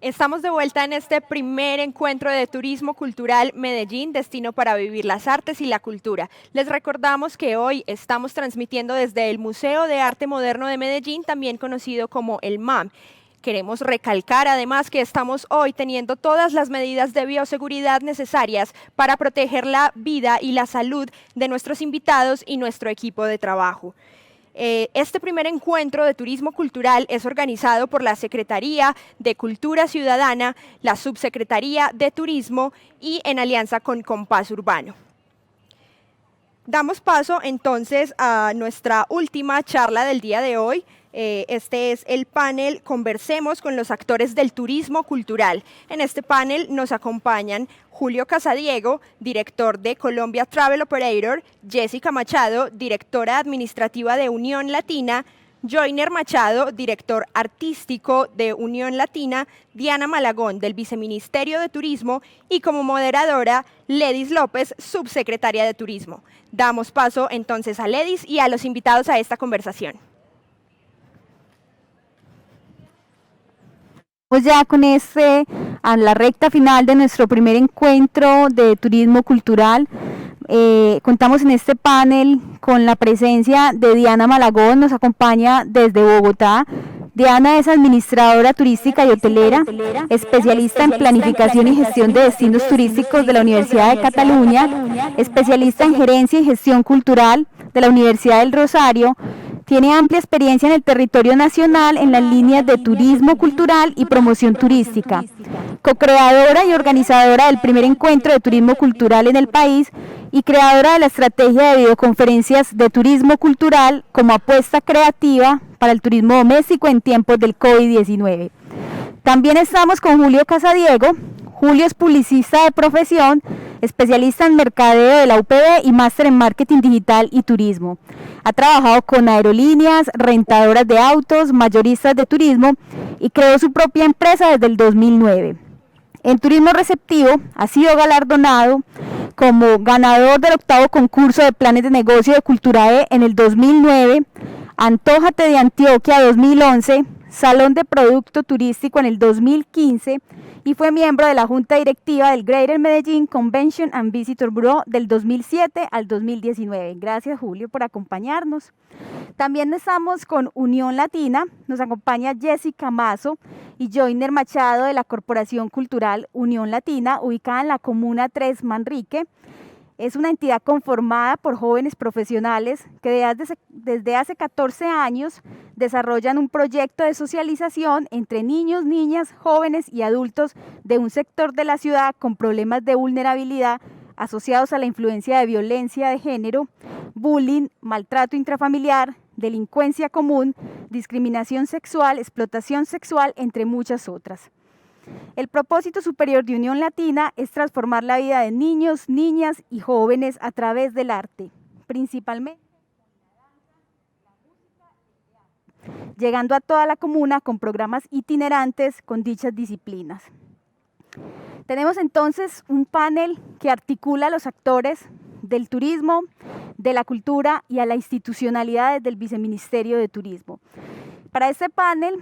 Estamos de vuelta en este primer encuentro de turismo cultural Medellín, destino para vivir las artes y la cultura. Les recordamos que hoy estamos transmitiendo desde el Museo de Arte Moderno de Medellín, también conocido como el MAM. Queremos recalcar además que estamos hoy teniendo todas las medidas de bioseguridad necesarias para proteger la vida y la salud de nuestros invitados y nuestro equipo de trabajo. Este primer encuentro de turismo cultural es organizado por la Secretaría de Cultura Ciudadana, la Subsecretaría de Turismo y en alianza con Compás Urbano. Damos paso entonces a nuestra última charla del día de hoy. Este es el panel Conversemos con los actores del turismo cultural. En este panel nos acompañan Julio Casadiego, director de Colombia Travel Operator, Jessica Machado, directora administrativa de Unión Latina, Joyner Machado, director artístico de Unión Latina, Diana Malagón, del Viceministerio de Turismo, y como moderadora, Ledis López, subsecretaria de Turismo. Damos paso entonces a Ledis y a los invitados a esta conversación. Ya con a la recta final de nuestro primer encuentro de turismo cultural. Contamos en este panel con la presencia de Diana Malagón, nos acompaña desde Bogotá. Diana es administradora turística y hotelera, especialista en planificación y gestión de destinos turísticos de la Universidad de Cataluña, especialista en gerencia y gestión cultural de la Universidad del Rosario. Tiene amplia experiencia en el territorio nacional en las líneas de turismo cultural y promoción turística. Co-creadora y organizadora del primer encuentro de turismo cultural en el país y creadora de la estrategia de videoconferencias de turismo cultural como apuesta creativa para el turismo doméstico en tiempos del COVID-19. También estamos con Julio Casadiego. Julio es publicista de profesión, especialista en mercadeo de la UPB y máster en marketing digital y turismo. Ha trabajado con aerolíneas, rentadoras de autos, mayoristas de turismo y creó su propia empresa desde el 2009. En turismo receptivo ha sido galardonado como ganador del 8º concurso de planes de negocio de Culturae en el 2009, Antójate de Antioquia 2011, Salón de Producto Turístico en el 2015 y fue miembro de la Junta Directiva del Greater Medellín Convention and Visitor Bureau del 2007 al 2019. Gracias, Julio, por acompañarnos. También estamos con Unión Latina, nos acompaña Jessica Mazo y Joyner Machado de la Corporación Cultural Unión Latina, ubicada en la Comuna 3 Manrique. Es una entidad conformada por jóvenes profesionales que desde hace 14 años desarrollan un proyecto de socialización entre niños, niñas, jóvenes y adultos de un sector de la ciudad con problemas de vulnerabilidad asociados a la influencia de violencia de género, bullying, maltrato intrafamiliar, delincuencia común, discriminación sexual, explotación sexual, entre muchas otras. El propósito superior de Unión Latina es transformar la vida de niños, niñas y jóvenes a través del arte, principalmente llegando a toda la comuna con programas itinerantes con dichas disciplinas. Tenemos entonces un panel que articula a los actores del turismo, de la cultura y a la institucionalidad del Viceministerio de Turismo. Para este panel,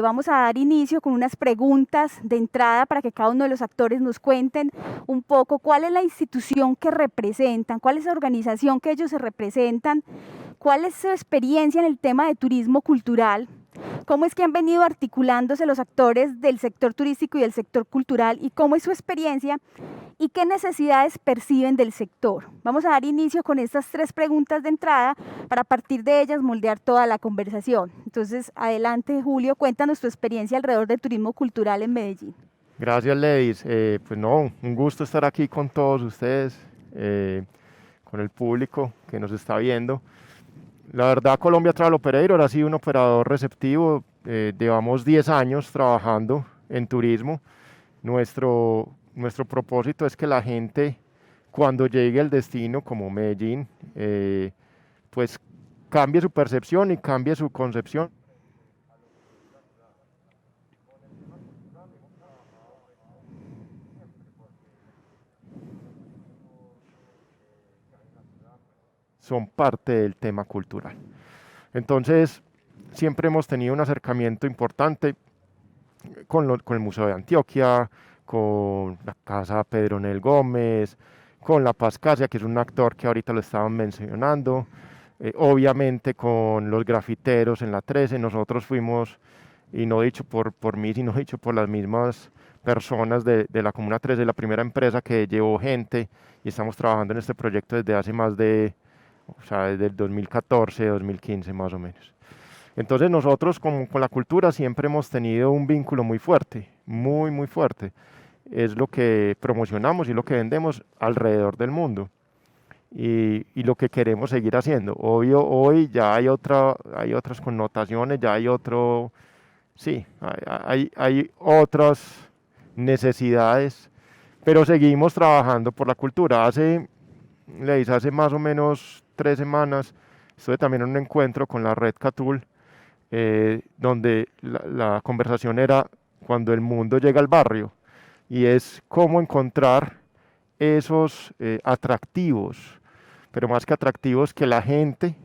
vamos a dar inicio con unas preguntas de entrada para que cada uno de los actores nos cuenten un poco cuál es la institución que representan, cuál es la organización que ellos se representan, cuál es su experiencia en el tema de turismo cultural, cómo es que han venido articulándose los actores del sector turístico y del sector cultural y cómo es su experiencia y qué necesidades perciben del sector. Vamos a dar inicio con estas 3 preguntas de entrada para a partir de ellas moldear toda la conversación. Entonces, adelante, Julio, cuéntanos tu experiencia alrededor del turismo cultural en Medellín. Gracias, Ledis. Un gusto estar aquí con todos ustedes, con el público que nos está viendo. La verdad, Colombia Travel Operator ha sido un operador receptivo. Llevamos 10 años trabajando en turismo. Nuestro propósito es que la gente, cuando llegue al destino como Medellín, pues cambie su percepción y cambie su concepción. Son parte del tema cultural. Entonces, siempre hemos tenido un acercamiento importante con el Museo de Antioquia, con la Casa Pedronel Gómez, con La Paz Casia, que es un actor que ahorita lo estaban mencionando, obviamente con los grafiteros en la 13. Nosotros fuimos, y no dicho por mí, sino dicho por las mismas personas de la Comuna 13, la primera empresa que llevó gente, y estamos trabajando en este proyecto desde hace más de, o sea, desde el 2014, 2015 más o menos. Entonces nosotros con la cultura siempre hemos tenido un vínculo muy fuerte, muy, muy fuerte. Es lo que promocionamos y lo que vendemos alrededor del mundo. Y lo que queremos seguir haciendo. Obvio, hoy ya hay otras connotaciones, ya hay otro, sí, hay otras necesidades, pero seguimos trabajando por la cultura. Hace más o menos 3 semanas estuve también en un encuentro con la Red Catul, donde la conversación era cuando el mundo llega al barrio, y es cómo encontrar esos atractivos, pero más que atractivos, que la gente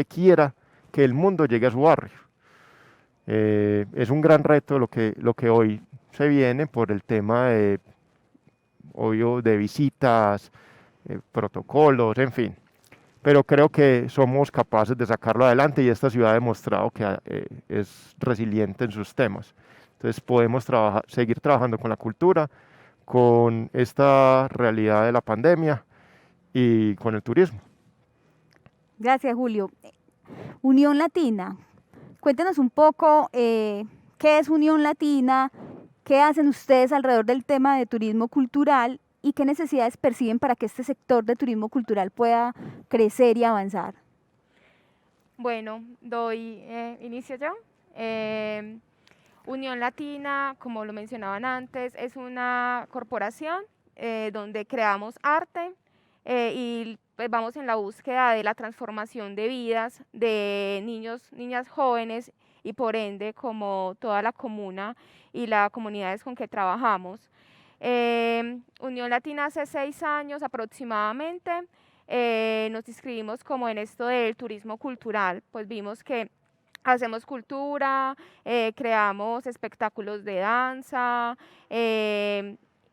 quiera que el mundo llegue a su barrio. Es un gran reto lo que hoy se viene por el tema de, obvio, de visitas, protocolos, en fin. Pero creo que somos capaces de sacarlo adelante, y esta ciudad ha demostrado que es resiliente en sus temas. Entonces podemos seguir trabajando con la cultura, con esta realidad de la pandemia y con el turismo. Gracias, Julio. Unión Latina. Cuéntenos un poco qué es Unión Latina, qué hacen ustedes alrededor del tema de turismo cultural y qué necesidades perciben para que este sector de turismo cultural pueda crecer y avanzar. Bueno, doy inicio yo. Unión Latina, como lo mencionaban antes, es una corporación donde creamos arte y pues, vamos en la búsqueda de la transformación de vidas de niños, niñas jóvenes y por ende como toda la comuna y las comunidades con que trabajamos. Unión Latina hace 6 años aproximadamente nos inscribimos como en esto del turismo cultural, pues vimos que hacemos cultura, creamos espectáculos de danza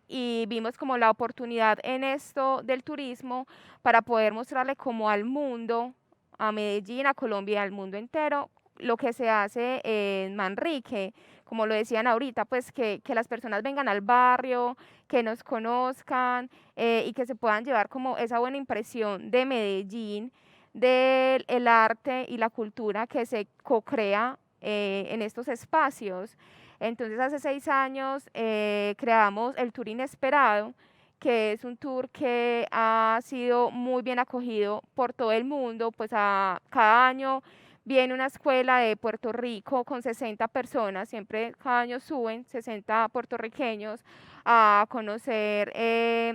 y vimos como la oportunidad en esto del turismo para poder mostrarle como al mundo, a Medellín, a Colombia, al mundo entero, lo que se hace en Manrique, como lo decían ahorita, pues que las personas vengan al barrio, que nos conozcan y que se puedan llevar como esa buena impresión de Medellín, del arte y la cultura que se co-crea en estos espacios. Entonces hace 6 años creamos el Tour Inesperado, que es un tour que ha sido muy bien acogido por todo el mundo, pues cada año viene una escuela de Puerto Rico con 60 personas, siempre cada año suben 60 puertorriqueños a conocer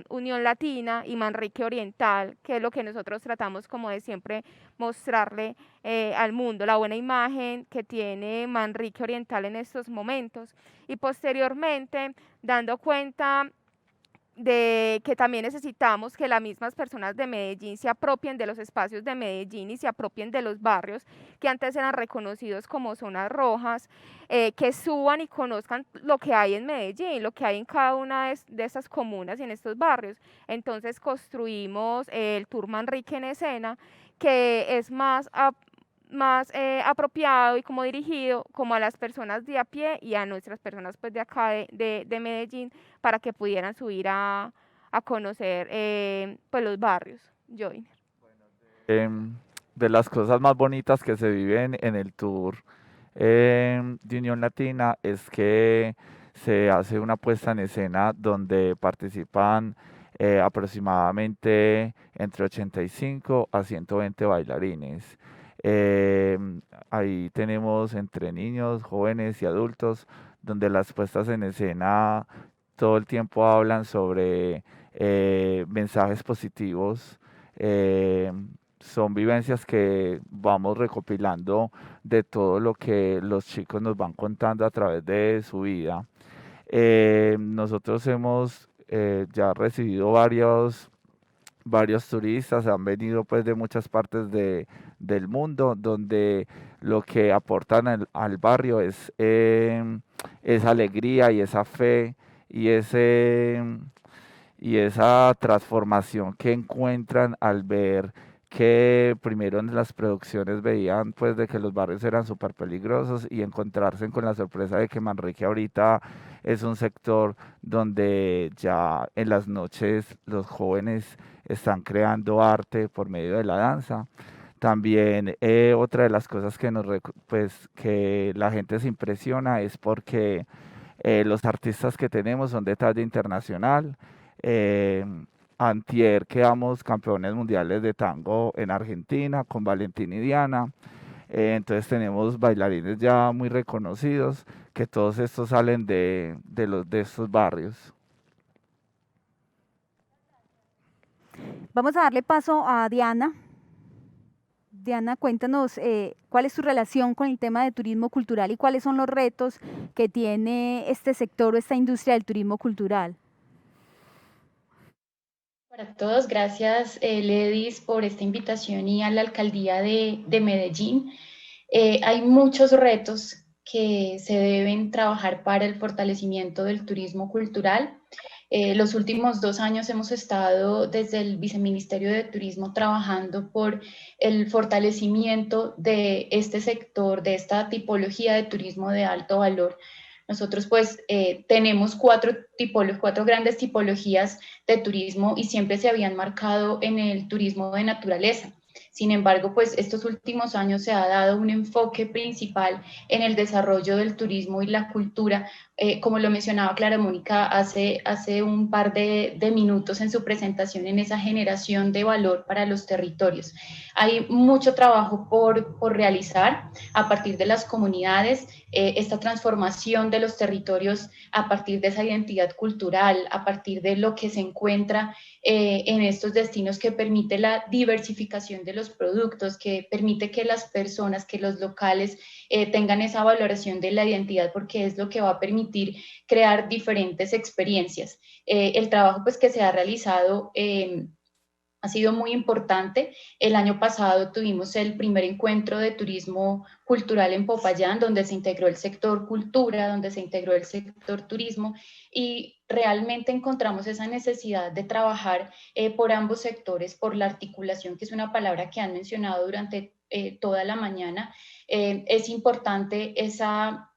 Unión Latina y Manrique Oriental, que es lo que nosotros tratamos como de siempre mostrarle al mundo, la buena imagen que tiene Manrique Oriental en estos momentos. Y posteriormente, dando cuenta de que también necesitamos que las mismas personas de Medellín se apropien de los espacios de Medellín y se apropien de los barrios que antes eran reconocidos como zonas rojas, que suban y conozcan lo que hay en Medellín, lo que hay en cada una de estas comunas y en estos barrios. Entonces construimos el Tour Manrique en Escena, que es más apropiado y como dirigido como a las personas de a pie y a nuestras personas pues de acá de Medellín para que pudieran subir a conocer pues los barrios. Joyner. De las cosas más bonitas que se viven en el tour de Unión Latina es que se hace una puesta en escena donde participan aproximadamente entre 85 a 120 bailarines. Ahí tenemos entre niños, jóvenes y adultos, donde las puestas en escena todo el tiempo hablan sobre mensajes positivos. Son vivencias que vamos recopilando de todo lo que los chicos nos van contando a través de su vida. Nosotros hemos ya recibido varios turistas, han venido pues de muchas partes del mundo, donde lo que aportan al barrio es esa alegría y esa fe y y esa transformación que encuentran al ver que primero en las producciones veían pues de que los barrios eran súper peligrosos y encontrarse con la sorpresa de que Manrique ahorita es un sector donde ya en las noches los jóvenes están creando arte por medio de la danza. También otra de las cosas que pues que la gente se impresiona es porque los artistas que tenemos son de talla internacional. Eh, Antier quedamos campeones mundiales de tango en Argentina con Valentín y Diana. Entonces tenemos bailarines ya muy reconocidos que todos estos salen de estos barrios. Vamos a darle paso a Diana. Diana, cuéntanos cuál es tu relación con el tema de turismo cultural y cuáles son los retos que tiene este sector o esta industria del turismo cultural. Para todos, gracias Ledis por esta invitación y a la alcaldía de Medellín. Hay muchos retos que se deben trabajar para el fortalecimiento del turismo cultural. Los últimos 2 años hemos estado desde el Viceministerio de Turismo trabajando por el fortalecimiento de este sector, de esta tipología de turismo de alto valor. Nosotros pues tenemos 4 grandes tipologías de turismo y siempre se habían marcado en el turismo de naturaleza. Sin embargo, pues estos últimos años se ha dado un enfoque principal en el desarrollo del turismo y la cultura, como lo mencionaba Clara Mónica hace un par de minutos en su presentación, en esa generación de valor para los territorios. Hay mucho trabajo por realizar a partir de las comunidades, esta transformación de los territorios a partir de esa identidad cultural, a partir de lo que se encuentra en estos destinos, que permite la diversificación de los productos, que permite que las personas, que los locales tengan esa valoración de la identidad, porque es lo que va a permitir crear diferentes experiencias. El trabajo pues que se ha realizado ha sido muy importante. El año pasado tuvimos el primer encuentro de turismo cultural en Popayán, donde se integró el sector cultura, donde se integró el sector turismo, y realmente encontramos esa necesidad de trabajar por ambos sectores, por la articulación, que es una palabra que han mencionado durante toda la mañana. Es importante esa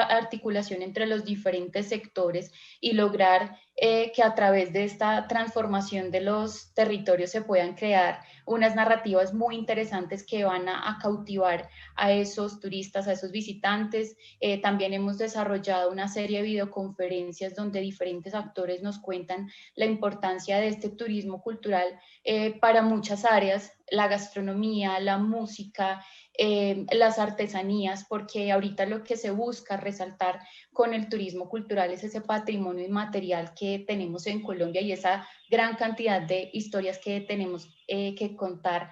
articulación entre los diferentes sectores y lograr que a través de esta transformación de los territorios se puedan crear unas narrativas muy interesantes que van a cautivar a esos turistas, a esos visitantes. También hemos desarrollado una serie de videoconferencias donde diferentes actores nos cuentan la importancia de este turismo cultural para muchas áreas, la gastronomía, la música, las artesanías, porque ahorita lo que se busca resaltar con el turismo cultural es ese patrimonio inmaterial que tenemos en Colombia y esa gran cantidad de historias que tenemos que contar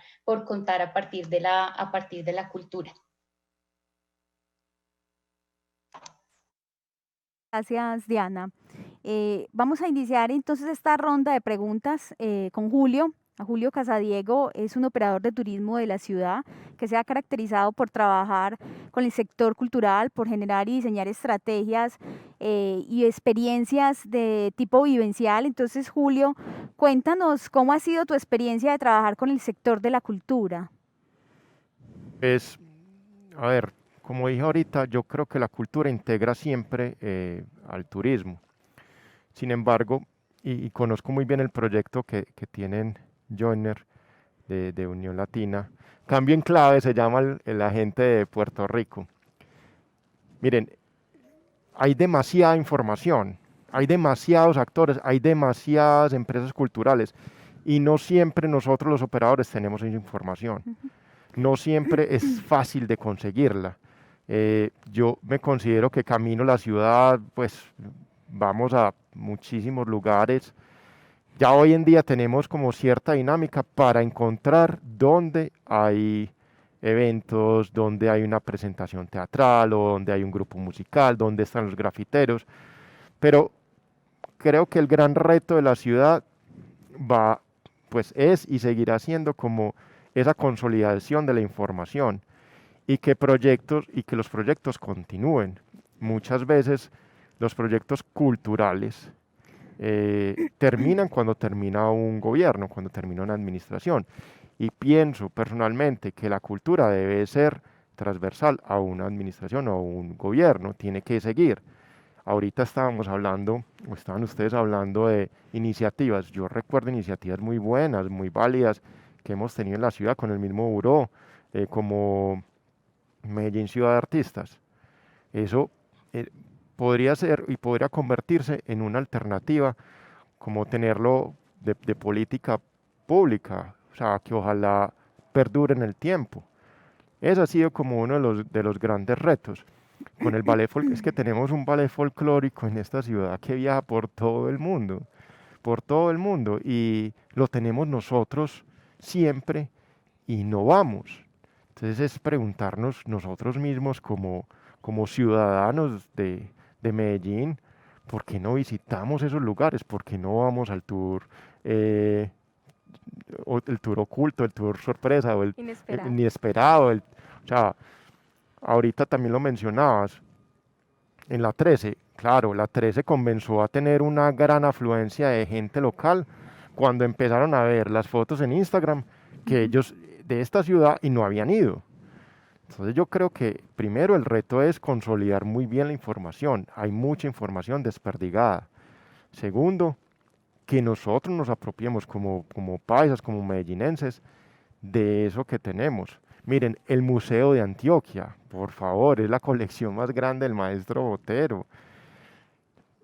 a partir de la cultura. Gracias, Diana. Vamos a iniciar entonces esta ronda de preguntas con Julio. Julio Casadiego es un operador de turismo de la ciudad que se ha caracterizado por trabajar con el sector cultural, por generar y diseñar estrategias y experiencias de tipo vivencial. Entonces, Julio, cuéntanos cómo ha sido tu experiencia de trabajar con el sector de la cultura. Pues, a ver, como dije ahorita, yo creo que la cultura integra siempre al turismo. Sin embargo, y conozco muy bien el proyecto que tienen Joiner de Unión Latina. Cambio en Clave se llama la gente de Puerto Rico. Miren, hay demasiada información, hay demasiados actores, hay demasiadas empresas culturales y no siempre nosotros los operadores tenemos esa información. No siempre es fácil de conseguirla. Yo me considero que camino la ciudad, pues vamos a muchísimos lugares. Ya hoy en día tenemos como cierta dinámica para encontrar dónde hay eventos, dónde hay una presentación teatral o dónde hay un grupo musical, dónde están los grafiteros. Pero creo que el gran reto de la ciudad pues es y seguirá siendo como esa consolidación de la información y que los proyectos continúen. Muchas veces los proyectos culturales terminan cuando termina un gobierno, cuando termina una administración. Y pienso personalmente que la cultura debe ser transversal a una administración o a un gobierno, tiene que seguir. Ahorita estábamos hablando, o estaban ustedes hablando de iniciativas. Yo recuerdo iniciativas muy buenas, muy válidas que hemos tenido en la ciudad con el mismo buró, como Medellín Ciudad de Artistas. Eso podría ser y podría convertirse en una alternativa, como tenerlo de política pública, o sea, que ojalá perdure en el tiempo. Ese ha sido como uno de los grandes retos. Con el ballet es que tenemos un ballet folclórico en esta ciudad que viaja por todo el mundo, y lo tenemos nosotros siempre y no vamos. Entonces es preguntarnos nosotros mismos como ciudadanos de Medellín, ¿por qué no visitamos esos lugares? ¿Por qué no vamos al tour, el tour oculto, el tour sorpresa o el Inesperado. inesperado? O sea, ahorita también lo mencionabas, en la 13, claro, la 13 comenzó a tener una gran afluencia de gente local cuando empezaron a ver las fotos en Instagram que ellos de esta ciudad y no habían ido. Entonces yo creo que primero el reto es consolidar muy bien la información. Hay mucha información desperdigada. Segundo, que nosotros nos apropiemos como paisas, como medellinenses, de eso que tenemos. Miren, el Museo de Antioquia, por favor, es la colección más grande del maestro Botero.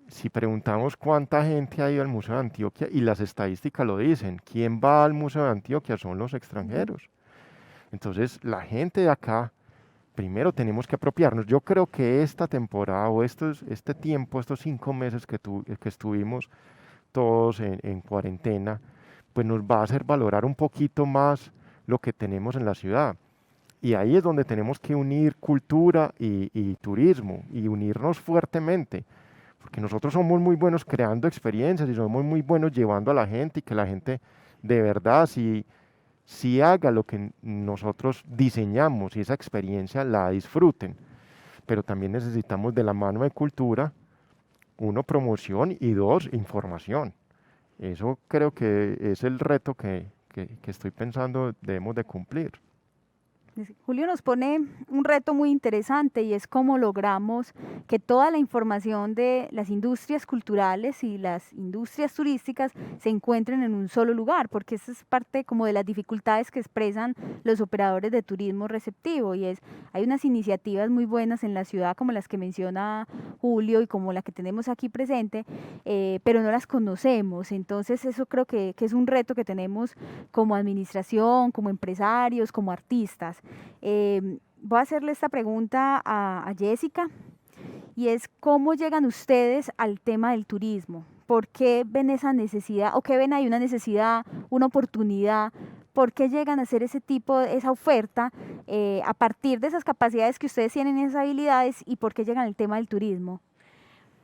Si preguntamos cuánta gente ha ido al Museo de Antioquia, y las estadísticas lo dicen, ¿quién va al Museo de Antioquia? Son los extranjeros. Entonces, la gente de acá, primero tenemos que apropiarnos. Yo creo que esta temporada o este tiempo, estos 5 meses que estuvimos todos en cuarentena, pues nos va a hacer valorar un poquito más lo que tenemos en la ciudad. Y ahí es donde tenemos que unir cultura y turismo, y unirnos fuertemente, porque nosotros somos muy buenos creando experiencias y somos muy buenos llevando a la gente, y que la gente de verdad si haga lo que nosotros diseñamos y esa experiencia la disfruten. Pero también necesitamos de la mano de cultura, uno, promoción, y dos, información. Eso creo que es el reto que estoy pensando debemos de cumplir. Julio nos pone un reto muy interesante, y es cómo logramos que toda la información de las industrias culturales y las industrias turísticas se encuentren en un solo lugar, porque esa es parte como de las dificultades que expresan los operadores de turismo receptivo, y hay unas iniciativas muy buenas en la ciudad como las que menciona Julio y como la que tenemos aquí presente, pero no las conocemos. Entonces eso creo que es un reto que tenemos como administración, como empresarios, como artistas. Voy a hacerle esta pregunta a Jessica, y es: ¿cómo llegan ustedes al tema del turismo? ¿Por qué ven esa necesidad, o qué ven ahí una necesidad, una oportunidad? ¿Por qué llegan a hacer esa oferta a partir de esas capacidades que ustedes tienen, esas habilidades, y por qué llegan al tema del turismo?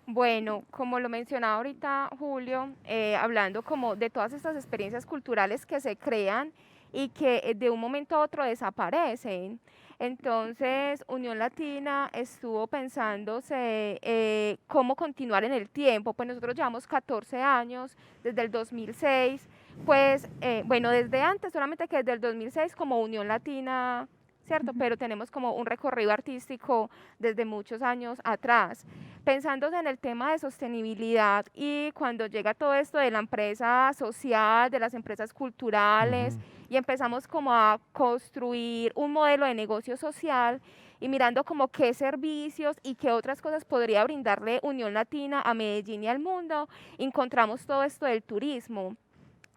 Bueno, como lo mencionaba ahorita Julio, hablando como de todas estas experiencias culturales que se crean y que de un momento a otro desaparecen. Entonces, Unión Latina estuvo pensándose cómo continuar en el tiempo. Pues nosotros llevamos 14 años, desde el 2006, pues bueno, desde antes, solamente que desde el 2006 como Unión Latina, ¿cierto? Pero tenemos como un recorrido artístico desde muchos años atrás. Pensándose en el tema de sostenibilidad, y cuando llega todo esto de la empresa social, de las empresas culturales, y empezamos como a construir un modelo de negocio social, y mirando como qué servicios y qué otras cosas podría brindarle Unión Latina a Medellín y al mundo, encontramos todo esto del turismo.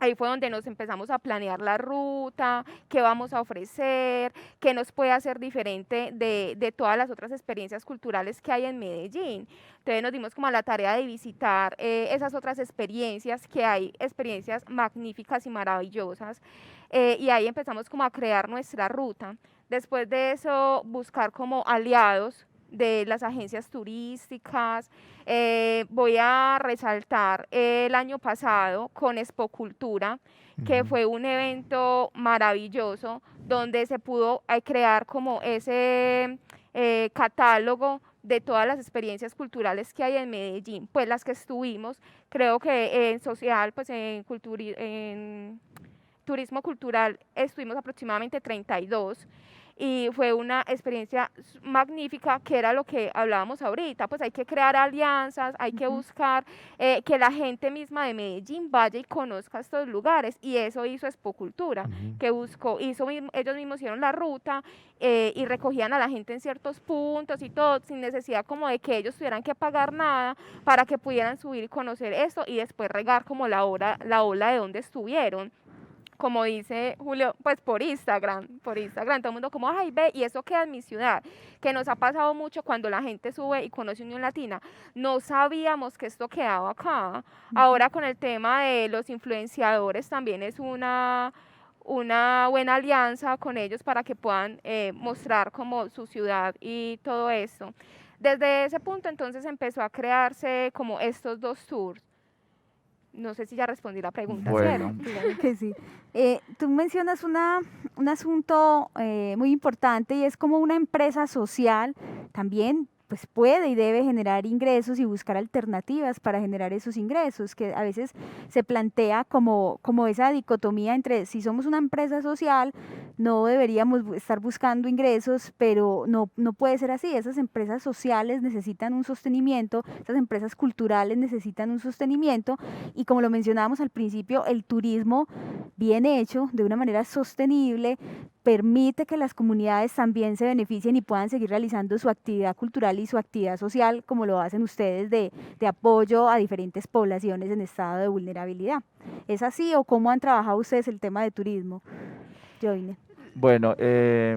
Ahí fue donde nos empezamos a planear la ruta, qué vamos a ofrecer, qué nos puede hacer diferente de todas las otras experiencias culturales que hay en Medellín. Entonces nos dimos como a la tarea de visitar esas otras experiencias, que hay experiencias magníficas y maravillosas, y ahí empezamos como a crear nuestra ruta. Después de eso, buscar como aliados de las agencias turísticas. Voy a resaltar el año pasado con Expo Cultura, que fue un evento maravilloso donde se pudo crear como ese catálogo de todas las experiencias culturales que hay en Medellín, pues las que estuvimos, creo que en social, pues en turismo cultural estuvimos aproximadamente 32 y fue una experiencia magnífica, que era lo que hablábamos ahorita, pues hay que crear alianzas, hay que buscar que la gente misma de Medellín vaya y conozca estos lugares, y eso hizo Expocultura, que buscó, ellos mismos hicieron la ruta y recogían a la gente en ciertos puntos y todo, sin necesidad como de que ellos tuvieran que pagar nada para que pudieran subir y conocer esto y después regar como la ola de donde estuvieron. Como dice Julio, pues por Instagram, todo el mundo como, ay, ve, y eso queda en mi ciudad, que nos ha pasado mucho cuando la gente sube y conoce Unión Latina, no sabíamos que esto quedaba acá. Ahora con el tema de los influenciadores también es una buena alianza con ellos para que puedan mostrar como su ciudad y todo esto. Desde ese punto entonces empezó a crearse como estos dos tours. No sé si ya respondí la pregunta, Bueno. ¿cierto? Claro que sí. Tú mencionas un asunto muy importante, y es como una empresa social también pues puede y debe generar ingresos y buscar alternativas para generar esos ingresos, que a veces se plantea como esa dicotomía entre si somos una empresa social no deberíamos estar buscando ingresos, pero no puede ser así. Esas empresas sociales necesitan un sostenimiento, esas empresas culturales necesitan un sostenimiento, y como lo mencionábamos al principio, el turismo bien hecho, de una manera sostenible, permite que las comunidades también se beneficien y puedan seguir realizando su actividad cultural y su actividad social, como lo hacen ustedes de apoyo a diferentes poblaciones en estado de vulnerabilidad. ¿Es así, o cómo han trabajado ustedes el tema de turismo, Joyner? Bueno,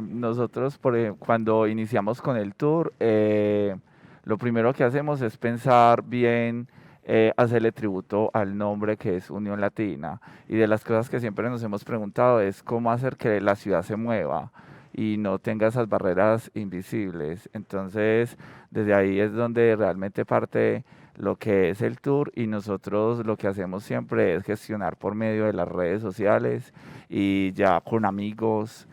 nosotros cuando iniciamos con el tour, lo primero que hacemos es pensar bien, hacerle tributo al nombre que es Unión Latina. Y de las cosas que siempre nos hemos preguntado es cómo hacer que la ciudad se mueva y no tenga esas barreras invisibles. Entonces, desde ahí es donde realmente parte lo que es el tour, y nosotros lo que hacemos siempre es gestionar por medio de las redes sociales, y ya con amigos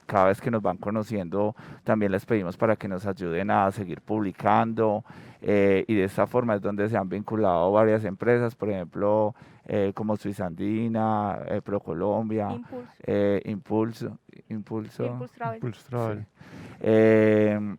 cada vez que nos van conociendo, también les pedimos para que nos ayuden a seguir publicando, y de esta forma es donde se han vinculado varias empresas, por ejemplo, como Suiza Andina, ProColombia, Impulso Travel. Impulse Travel. sí.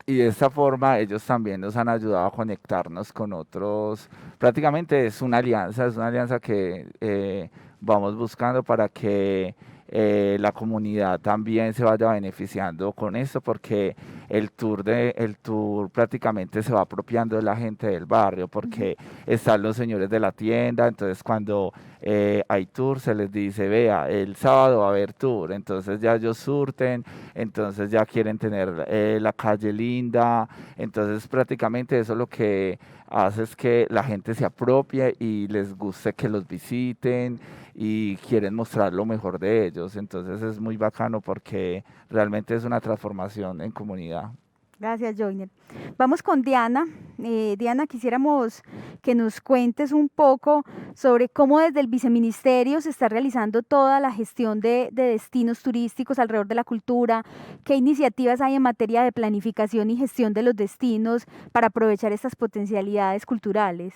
Y de esta forma ellos también nos han ayudado a conectarnos con otros. Prácticamente es una alianza que vamos buscando para que la comunidad también se vaya beneficiando con esto, porque el tour prácticamente se va apropiando de la gente del barrio, porque están los señores de la tienda, entonces cuando hay tour se les dice, vea, el sábado va a haber tour, entonces ya ellos surten, entonces ya quieren tener la calle linda, entonces prácticamente eso lo que hace es que la gente se apropie y les guste que los visiten y quieren mostrar lo mejor de ellos. Entonces es muy bacano porque realmente es una transformación en comunidad. Gracias, Joyner. Vamos con Diana. Diana, quisiéramos que nos cuentes un poco sobre cómo desde el viceministerio se está realizando toda la gestión de destinos turísticos alrededor de la cultura, qué iniciativas hay en materia de planificación y gestión de los destinos para aprovechar estas potencialidades culturales.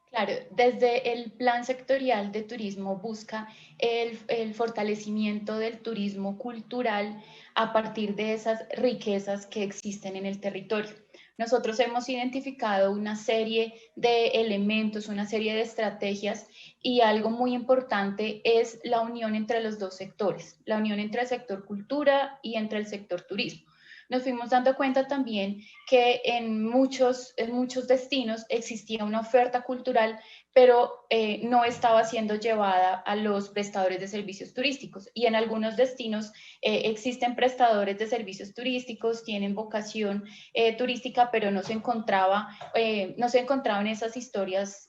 Claro, desde el Plan Sectorial de Turismo busca el fortalecimiento del turismo cultural a partir de esas riquezas que existen en el territorio. Nosotros hemos identificado una serie de elementos, una serie de estrategias, y algo muy importante es la unión entre los dos sectores, la unión entre el sector cultura y entre el sector turismo. Nos fuimos dando cuenta también que en muchos destinos existía una oferta cultural, pero no estaba siendo llevada a los prestadores de servicios turísticos. Y en algunos destinos existen prestadores de servicios turísticos, tienen vocación turística, pero no se encontraban esas historias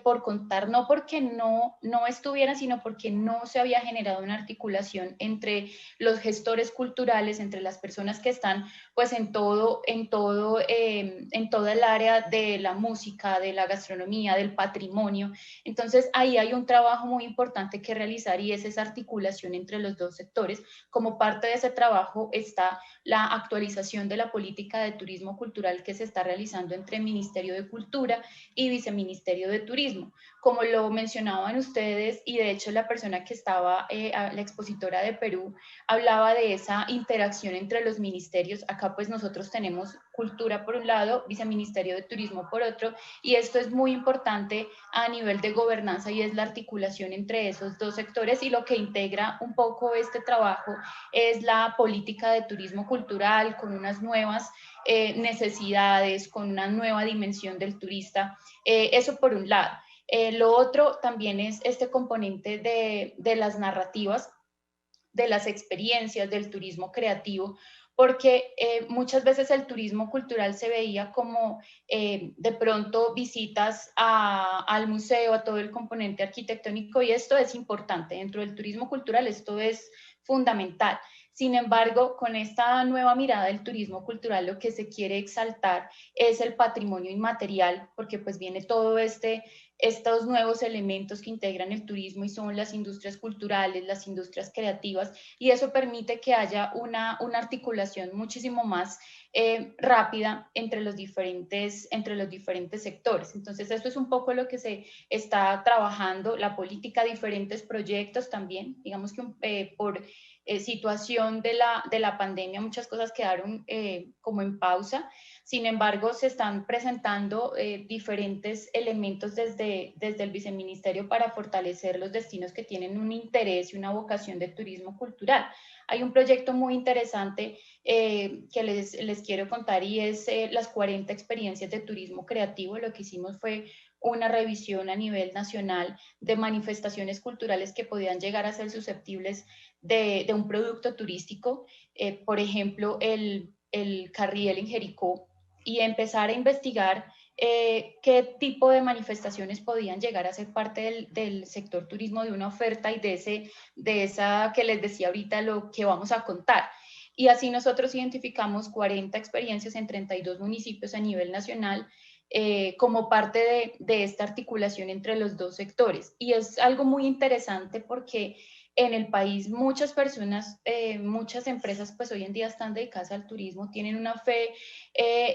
por contar, no porque no estuvieran, sino porque no se había generado una articulación entre los gestores culturales, entre las personas que están pues en toda el área de la música, de la gastronomía, del patrimonio. Entonces ahí hay un trabajo muy importante que realizar y es esa articulación entre los dos sectores. Como parte de ese trabajo está la actualización de la política de turismo cultural que se está realizando entre el Ministerio de Cultura y Viceministerio de Turismo. Como lo mencionaban ustedes, y de hecho la persona que estaba, la expositora de Perú, hablaba de esa interacción entre los ministerios. Acá pues nosotros tenemos cultura por un lado, Viceministerio de Turismo por otro, y esto es muy importante a nivel de gobernanza y es la articulación entre esos dos sectores, y lo que integra un poco este trabajo es la política de turismo cultural con unas nuevas necesidades, con una nueva dimensión del turista. Eso por un lado. Lo otro también es este componente de las narrativas, de las experiencias, del turismo creativo, porque muchas veces el turismo cultural se veía como de pronto visitas al museo, a todo el componente arquitectónico, y esto es importante. Dentro del turismo cultural esto es fundamental. Sin embargo, con esta nueva mirada del turismo cultural, lo que se quiere exaltar es el patrimonio inmaterial, porque pues viene todo estos nuevos elementos que integran el turismo y son las industrias culturales, las industrias creativas, y eso permite que haya una articulación muchísimo más rápida entre los diferentes sectores. Entonces, esto es un poco lo que se está trabajando, la política, diferentes proyectos también, digamos que por situación de la pandemia muchas cosas quedaron como en pausa. Sin embargo, se están presentando diferentes elementos desde el Viceministerio para fortalecer los destinos que tienen un interés y una vocación de turismo cultural. Hay un proyecto muy interesante que les quiero contar y es las 40 experiencias de turismo creativo. Lo que hicimos fue una revisión a nivel nacional de manifestaciones culturales que podían llegar a ser susceptibles de un producto turístico, por ejemplo, el Carriel en Jericó, y empezar a investigar qué tipo de manifestaciones podían llegar a ser parte del sector turismo, de una oferta y de esa que les decía ahorita, lo que vamos a contar. Y así nosotros identificamos 40 experiencias en 32 municipios a nivel nacional, como parte de esta articulación entre los dos sectores. Y es algo muy interesante porque en el país muchas personas, muchas empresas pues hoy en día están dedicadas al turismo, tienen una fe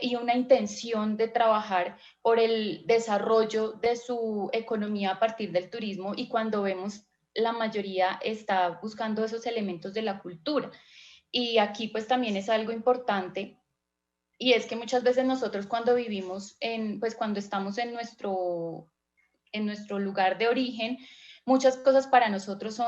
y una intención de trabajar por el desarrollo de su economía a partir del turismo, y cuando vemos la mayoría está buscando esos elementos de la cultura. Y aquí pues también es algo importante, y es que muchas veces nosotros cuando vivimos pues cuando estamos en nuestro lugar de origen, muchas cosas para nosotros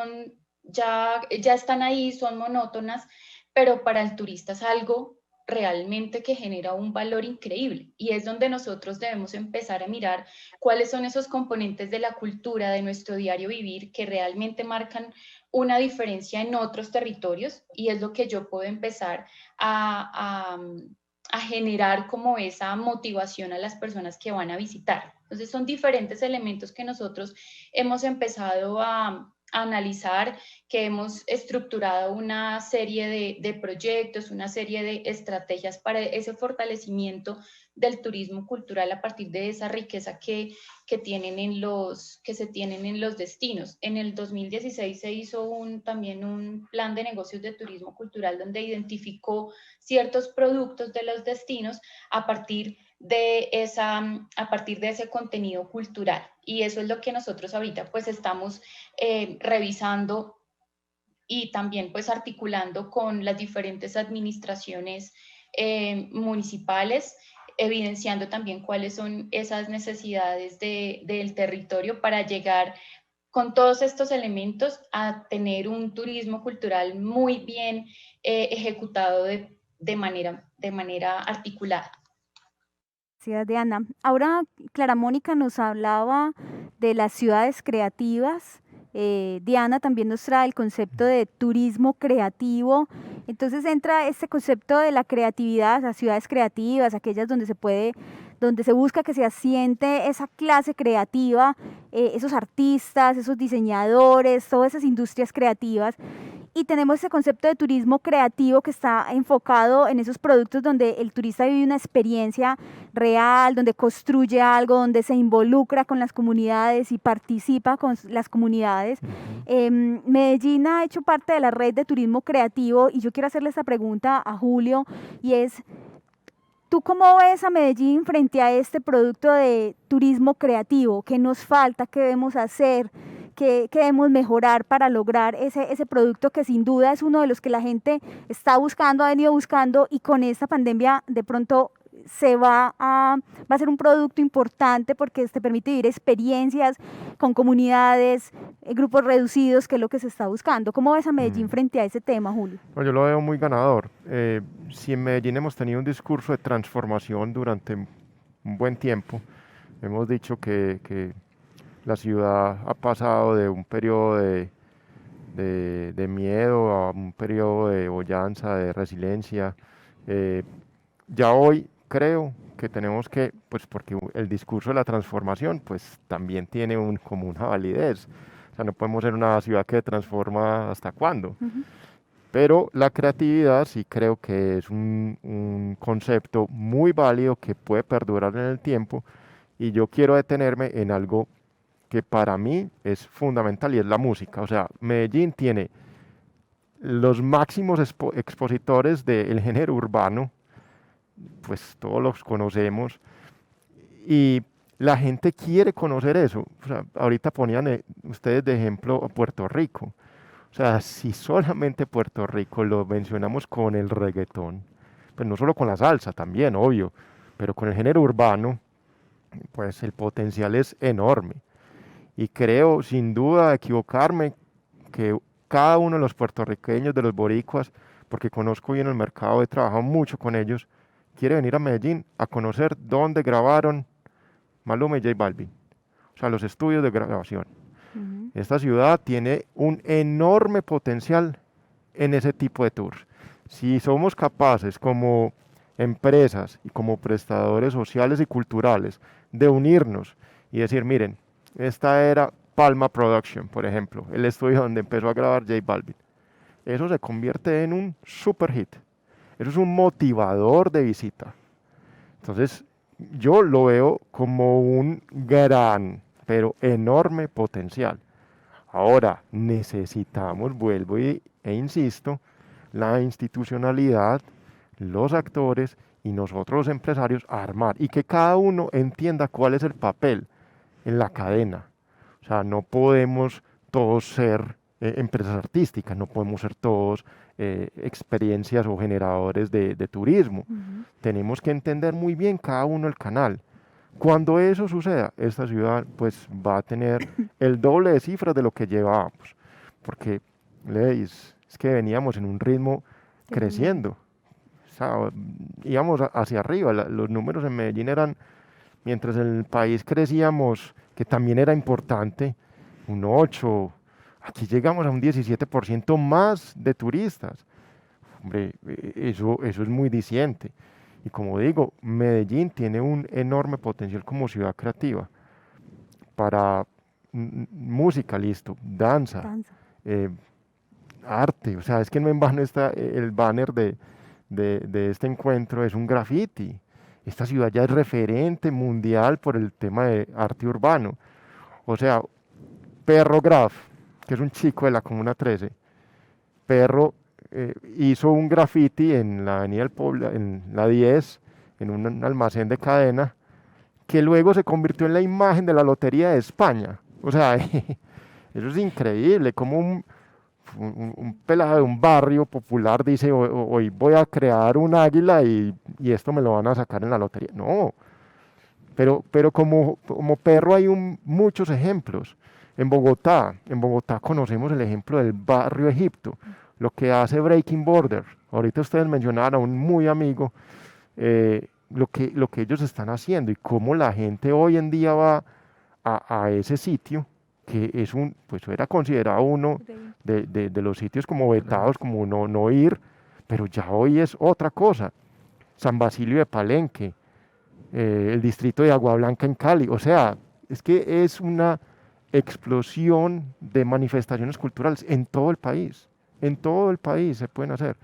ya están ahí, son monótonas, pero para el turista es algo realmente que genera un valor increíble, y es donde nosotros debemos empezar a mirar cuáles son esos componentes de la cultura, de nuestro diario vivir, que realmente marcan una diferencia en otros territorios, y es lo que yo puedo empezar a generar como esa motivación a las personas que van a visitar. Entonces son diferentes elementos que nosotros hemos empezado a analizar, que hemos estructurado una serie de proyectos, una serie de estrategias para ese fortalecimiento del turismo cultural a partir de esa riqueza que se tienen en los destinos. En el 2016 se hizo también un plan de negocios de turismo cultural donde identificó ciertos productos de los destinos a partir de ese contenido cultural, y eso es lo que nosotros ahorita pues estamos revisando y también pues articulando con las diferentes administraciones municipales, evidenciando también cuáles son esas necesidades del territorio para llegar con todos estos elementos a tener un turismo cultural muy bien ejecutado de manera articulada. Gracias, Diana. Ahora, Clara Mónica nos hablaba de las ciudades creativas. Diana también nos trae el concepto de turismo creativo. Entonces entra este concepto de la creatividad, las ciudades creativas, aquellas donde se puede donde se busca que se asiente esa clase creativa, esos artistas, esos diseñadores, todas esas industrias creativas. Y tenemos ese concepto de turismo creativo que está enfocado en esos productos donde el turista vive una experiencia real, donde construye algo, donde se involucra con las comunidades y participa con las comunidades. Medellín ha hecho parte de la red de turismo creativo y yo quiero hacerle esta pregunta a Julio y es, ¿tú cómo ves a Medellín frente a este producto de turismo creativo? ¿Qué nos falta? ¿Qué debemos hacer? ¿Qué debemos mejorar para lograr ese producto que sin duda es uno de los que la gente está buscando, ha venido buscando y con esta pandemia de pronto va a ser un producto importante porque te permite vivir experiencias con comunidades, grupos reducidos, que es lo que se está buscando? ¿Cómo ves a Medellín frente a ese tema, Julio? Bueno, yo lo veo muy ganador. Si en Medellín hemos tenido un discurso de transformación durante un buen tiempo, hemos dicho que la ciudad ha pasado de un periodo de miedo a un periodo de bonanza, de resiliencia. Ya hoy creo que tenemos que, pues porque el discurso de la transformación pues también tiene como una validez. O sea, no podemos ser una ciudad que transforma hasta cuándo. Pero la creatividad sí creo que es un concepto muy válido que puede perdurar en el tiempo y yo quiero detenerme en algo que para mí es fundamental y es la música. O sea, Medellín tiene los máximos expositores del género urbano, pues todos los conocemos, y la gente quiere conocer eso. O sea, ahorita ponían ustedes de ejemplo a Puerto Rico. O sea, si solamente Puerto Rico lo mencionamos con el reggaetón, pues no solo con la salsa también, obvio, pero con el género urbano, pues el potencial es enorme. Y creo, sin duda, equivocarme, que cada uno de los puertorriqueños, de los boricuas, porque conozco bien el mercado, he trabajado mucho con ellos, quiere venir a Medellín a conocer dónde grabaron Maluma y J Balvin. O sea, los estudios de grabación. Esta ciudad tiene un enorme potencial en ese tipo de tours. Si somos capaces como empresas y como prestadores sociales y culturales de unirnos y decir, miren, esta era Palma Production, por ejemplo, el estudio donde empezó a grabar J Balvin. Eso se convierte en un super hit. Eso es un motivador de visita. Entonces, yo lo veo como un gran, pero enorme potencial. Ahora, necesitamos, e insisto, la institucionalidad, los actores y nosotros los empresarios a armar y que cada uno entienda cuál es el papel en la cadena. O sea, no podemos todos ser empresas artísticas, no podemos ser todos experiencias o generadores de turismo. Tenemos que entender muy bien cada uno el canal. Cuando eso suceda, esta ciudad pues va a tener el doble de cifras de lo que llevábamos, porque es que veníamos en un ritmo creciendo. O sea, íbamos hacia arriba, los números en Medellín eran, mientras en el país crecíamos, que también era importante, un 8, aquí llegamos a un 17% más de turistas. Hombre, eso es muy diciente. Y como digo, Medellín tiene un enorme potencial como ciudad creativa para música, listo, danza. Arte. O sea, es que no en vano está el banner de este encuentro, es un graffiti. Esta ciudad ya es referente mundial por el tema de arte urbano. O sea, Perro Graf, que es un chico de la Comuna 13, Perro hizo un graffiti en la Avenida del Pueblo, en la 10, en un almacén de cadena, que luego se convirtió en la imagen de la Lotería de España. O sea, eso es increíble, como un pelado de un barrio popular dice, hoy voy a crear un águila y esto me lo van a sacar en la lotería. No, pero como Perro hay muchos ejemplos. En Bogotá conocemos el ejemplo del barrio Egipto, lo que hace Breaking Border. Ahorita ustedes mencionaban a un muy amigo, lo que ellos están haciendo y cómo la gente hoy en día va a ese sitio, que es pues era considerado uno de los sitios como vetados, como no ir, pero ya hoy es otra cosa. San Basilio de Palenque, el distrito de Agua Blanca en Cali. O sea, es que es una explosión de manifestaciones culturales en todo el país se pueden hacer.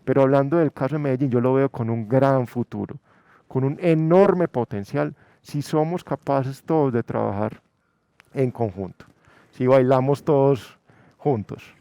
Pero hablando del caso de Medellín, yo lo veo con un gran futuro, con un enorme potencial, si somos capaces todos de trabajar en conjunto, si bailamos todos juntos.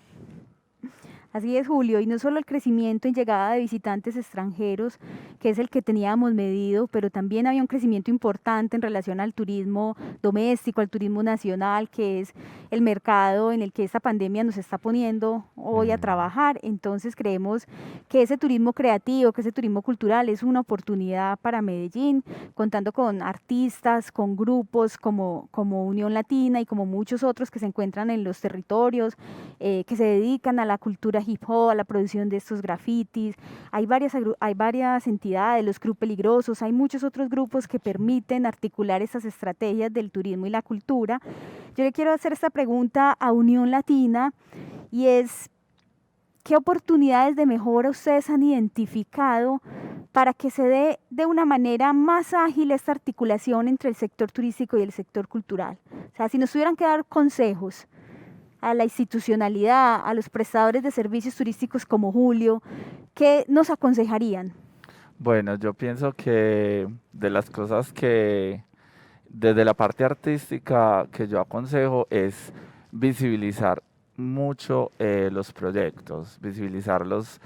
Así es, Julio, y no solo el crecimiento en llegada de visitantes extranjeros, que es el que teníamos medido, pero también había un crecimiento importante en relación al turismo doméstico, al turismo nacional, que es el mercado en el que esta pandemia nos está poniendo hoy a trabajar. Entonces creemos que ese turismo creativo, que ese turismo cultural es una oportunidad para Medellín, contando con artistas, con grupos como Unión Latina y como muchos otros que se encuentran en los territorios, que se dedican a la cultura hip hop, a la producción de estos grafitis. Hay varias entidades, los Club Peligrosos, hay muchos otros grupos que permiten articular estas estrategias del turismo y la cultura. Yo le quiero hacer esta pregunta a Unión Latina y es, ¿qué oportunidades de mejora ustedes han identificado para que se dé de una manera más ágil esta articulación entre el sector turístico y el sector cultural? O sea, si nos tuvieran que dar consejos a la institucionalidad, a los prestadores de servicios turísticos como Julio, ¿qué nos aconsejarían? Bueno, yo pienso que de las cosas que desde la parte artística que yo aconsejo es visibilizar mucho los proyectos, visibilizarlos,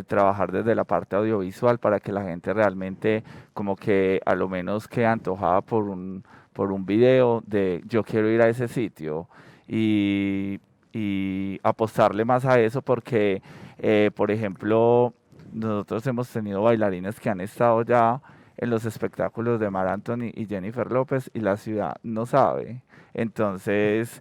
trabajar desde la parte audiovisual para que la gente realmente como que a lo menos quede antojada por un video de yo quiero ir a ese sitio y apostarle más a eso porque, por ejemplo, nosotros hemos tenido bailarines que han estado ya en los espectáculos de Mar Anthony y Jennifer López y la ciudad no sabe. Entonces,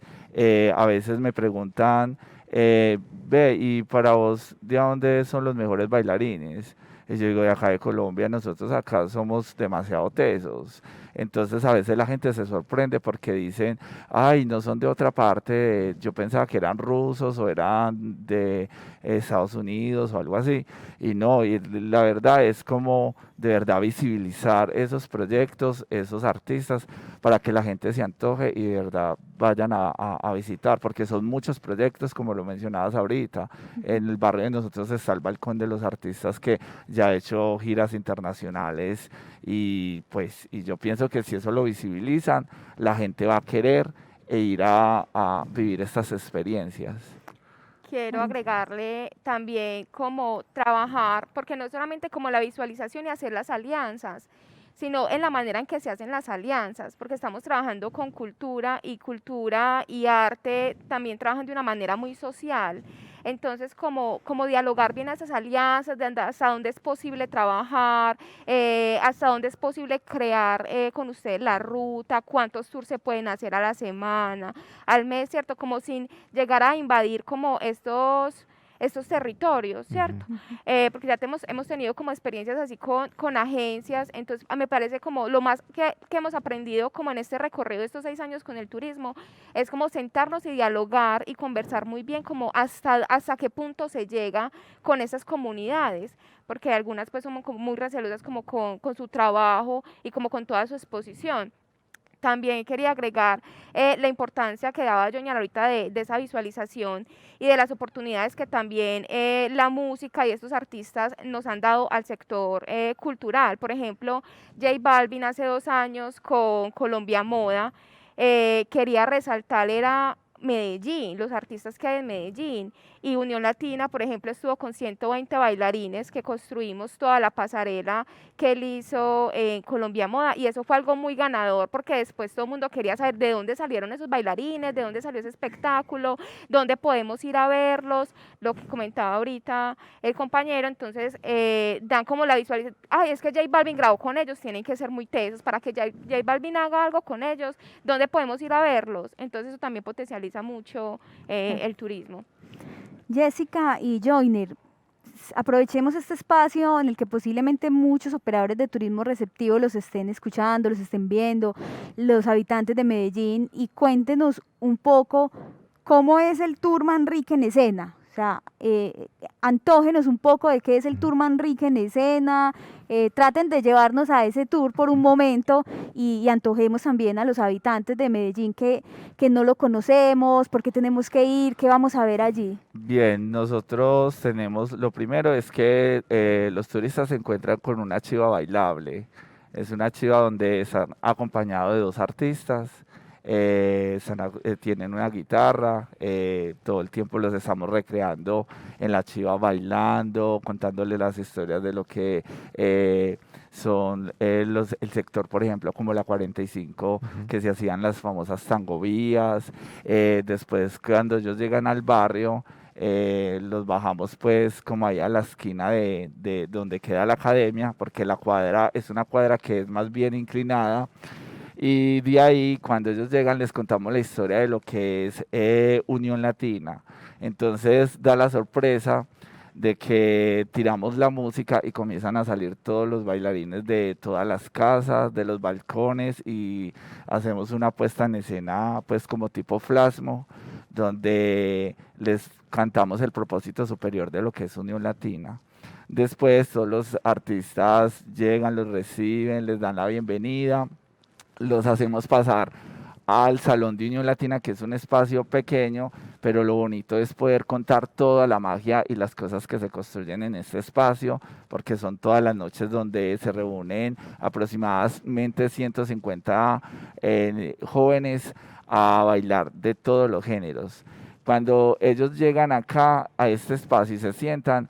a veces me preguntan, ve, ¿y para vos de dónde son los mejores bailarines? Y yo digo, de acá de Colombia, nosotros acá somos demasiado tesos. Entonces a veces la gente se sorprende porque dicen, ay, no son de otra parte, yo pensaba que eran rusos o eran de Estados Unidos o algo así. Y no, y la verdad es como de verdad visibilizar esos proyectos, esos artistas, para que la gente se antoje y de verdad vayan a visitar, porque son muchos proyectos, como lo mencionabas ahorita. En el barrio de nosotros está el Balcón de los Artistas que ya ha hecho giras internacionales y pues y yo pienso que si eso lo visibilizan, la gente va a querer ir a vivir estas experiencias. Quiero agregarle también como trabajar, porque no solamente como la visualización y hacer las alianzas, sino en la manera en que se hacen las alianzas, porque estamos trabajando con cultura y arte también trabajan de una manera muy social. Entonces, como dialogar bien esas alianzas, hasta dónde es posible trabajar, hasta dónde es posible crear con ustedes la ruta, cuántos tours se pueden hacer a la semana, al mes, ¿cierto? Como sin llegar a invadir como estos territorios, ¿cierto? Porque ya hemos tenido como experiencias así con agencias, entonces me parece como lo más que hemos aprendido como en este recorrido de estos 6 años con el turismo, es como sentarnos y dialogar y conversar muy bien como hasta qué punto se llega con esas comunidades, porque algunas pues son como muy recelosas como con su trabajo y como con toda su exposición. También quería agregar la importancia que daba Joña ahorita de esa visualización y de las oportunidades que también la música y estos artistas nos han dado al sector cultural. Por ejemplo, J Balvin hace 2 años con Colombia Moda quería resaltar era Medellín, los artistas que hay en Medellín, y Unión Latina, por ejemplo, estuvo con 120 bailarines que construimos toda la pasarela que él hizo en Colombia Moda, y eso fue algo muy ganador porque después todo el mundo quería saber de dónde salieron esos bailarines, de dónde salió ese espectáculo, dónde podemos ir a verlos, lo que comentaba ahorita el compañero. Entonces dan como la visualización, ay, es que J Balvin grabó con ellos, tienen que ser muy tesos para que J Balvin haga algo con ellos, ¿dónde podemos ir a verlos? Entonces eso también potencializa mucho el turismo. Jessica y Joyner, aprovechemos este espacio en el que posiblemente muchos operadores de turismo receptivo los estén escuchando, los estén viendo, los habitantes de Medellín, y cuéntenos un poco cómo es el Tour Manrique en escena. O sea, antógenos un poco de qué es el Tour Manrique en escena, traten de llevarnos a ese tour por un momento y antojemos también a los habitantes de Medellín que no lo conocemos, por qué tenemos que ir, qué vamos a ver allí. Bien, nosotros tenemos, lo primero es que los turistas se encuentran con una chiva bailable. Es una chiva donde están acompañados de dos artistas, tienen una guitarra, todo el tiempo los estamos recreando en la chiva bailando, contándoles las historias de lo que son el sector, por ejemplo, como la 45, que se hacían las famosas tangovías. Después, cuando ellos llegan al barrio, los bajamos pues como ahí a la esquina de donde queda la academia, porque la cuadra es una cuadra que es más bien inclinada. Y de ahí, cuando ellos llegan, les contamos la historia de lo que es Unión Latina. Entonces da la sorpresa de que tiramos la música y comienzan a salir todos los bailarines de todas las casas, de los balcones, y hacemos una puesta en escena pues como tipo flasmo, donde les cantamos el propósito superior de lo que es Unión Latina. Después todos los artistas llegan, los reciben, les dan la bienvenida, los hacemos pasar al Salón de Unión Latina, que es un espacio pequeño, pero lo bonito es poder contar toda la magia y las cosas que se construyen en este espacio, porque son todas las noches donde se reúnen aproximadamente 150 jóvenes a bailar de todos los géneros. Cuando ellos llegan acá a este espacio y se sientan,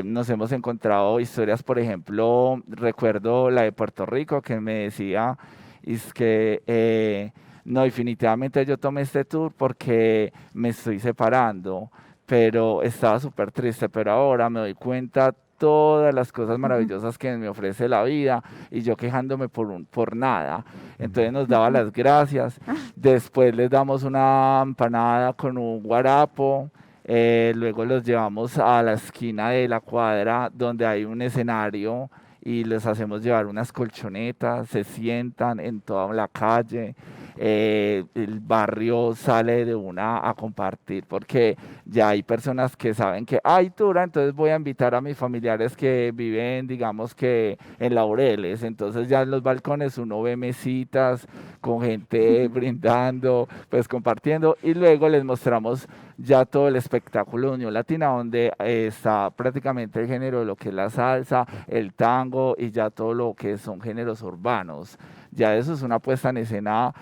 nos hemos encontrado historias, por ejemplo, recuerdo la de Puerto Rico, que me decía, es que no, definitivamente yo tomé este tour porque me estoy separando, pero estaba súper triste, pero ahora me doy cuenta todas las cosas maravillosas que me ofrece la vida y yo quejándome por nada. Entonces nos daba las gracias, después les damos una empanada con un guarapo. Luego los llevamos a la esquina de la cuadra donde hay un escenario y les hacemos llevar unas colchonetas, se sientan en toda la calle. El barrio sale de una a compartir porque ya hay personas que saben que hay tour, entonces voy a invitar a mis familiares que viven, digamos que en Laureles, entonces ya en los balcones uno ve mesitas con gente brindando, pues compartiendo, y luego les mostramos ya todo el espectáculo de Unión Latina, donde está prácticamente el género de lo que es la salsa, el tango y ya todo lo que son géneros urbanos. Ya eso es una puesta en escena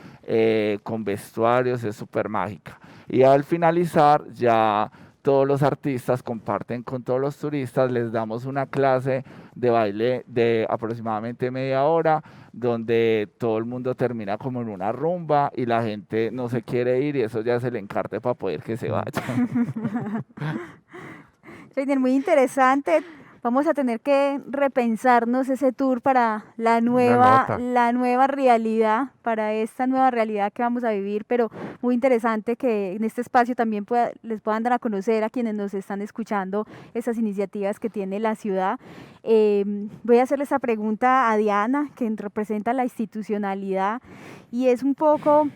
con vestuarios, es súper mágica. Y al finalizar ya todos los artistas comparten con todos los turistas, les damos una clase de baile de aproximadamente media hora, donde todo el mundo termina como en una rumba y la gente no se quiere ir y eso ya es el encarte para poder que se vaya. Reiner, muy interesante. Vamos a tener que repensarnos ese tour para la nueva realidad, para esta nueva realidad que vamos a vivir, pero muy interesante que en este espacio también les puedan dar a conocer a quienes nos están escuchando esas iniciativas que tiene la ciudad. Voy a hacerle esa pregunta a Diana, que representa la institucionalidad, y es un poco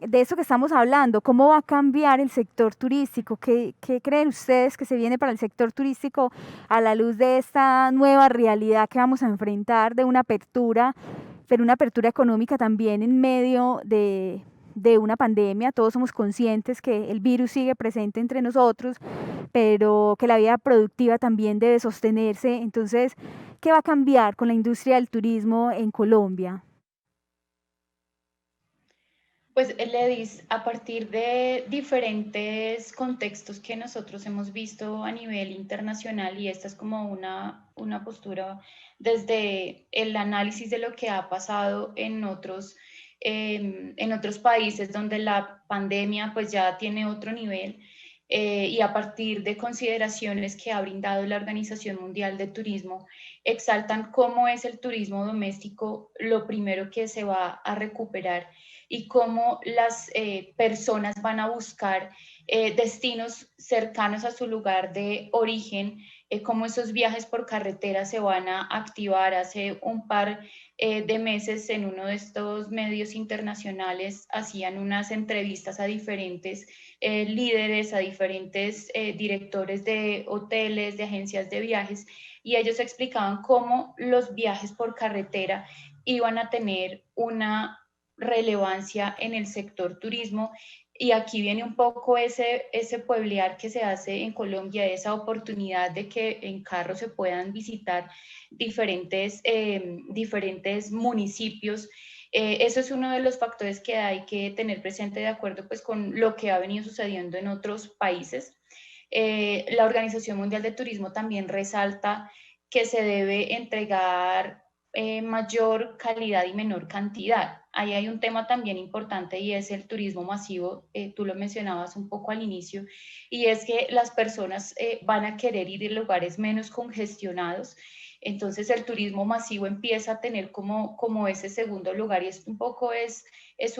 de eso que estamos hablando. ¿Cómo va a cambiar el sector turístico? ¿Qué creen ustedes que se viene para el sector turístico a la luz de esta nueva realidad que vamos a enfrentar de una apertura, pero una apertura económica también en medio de una pandemia? Todos somos conscientes que el virus sigue presente entre nosotros, pero que la vida productiva también debe sostenerse. Entonces, ¿qué va a cambiar con la industria del turismo en Colombia? Pues, Ledis, a partir de diferentes contextos que nosotros hemos visto a nivel internacional, y esta es como una postura desde el análisis de lo que ha pasado en otros países donde la pandemia pues ya tiene otro nivel, y a partir de consideraciones que ha brindado la Organización Mundial de Turismo, exaltan cómo es el turismo doméstico lo primero que se va a recuperar y cómo las personas van a buscar destinos cercanos a su lugar de origen cómo esos viajes por carretera se van a activar. Hace un par de meses en uno de estos medios internacionales hacían unas entrevistas a diferentes líderes, a diferentes directores de hoteles, de agencias de viajes, y ellos explicaban cómo los viajes por carretera iban a tener una relevancia en el sector turismo. Y aquí viene un poco ese pueblear que se hace en Colombia, esa oportunidad de que en carro se puedan visitar diferentes municipios. Eso es uno de los factores que hay que tener presente de acuerdo pues, con lo que ha venido sucediendo en otros países. La Organización Mundial de Turismo también resalta que se debe entregar mayor calidad y menor cantidad. Ahí hay un tema también importante y es el turismo masivo, tú lo mencionabas un poco al inicio, y es que las personas van a querer ir a lugares menos congestionados. Entonces el turismo masivo empieza a tener como ese segundo lugar, y esto un poco es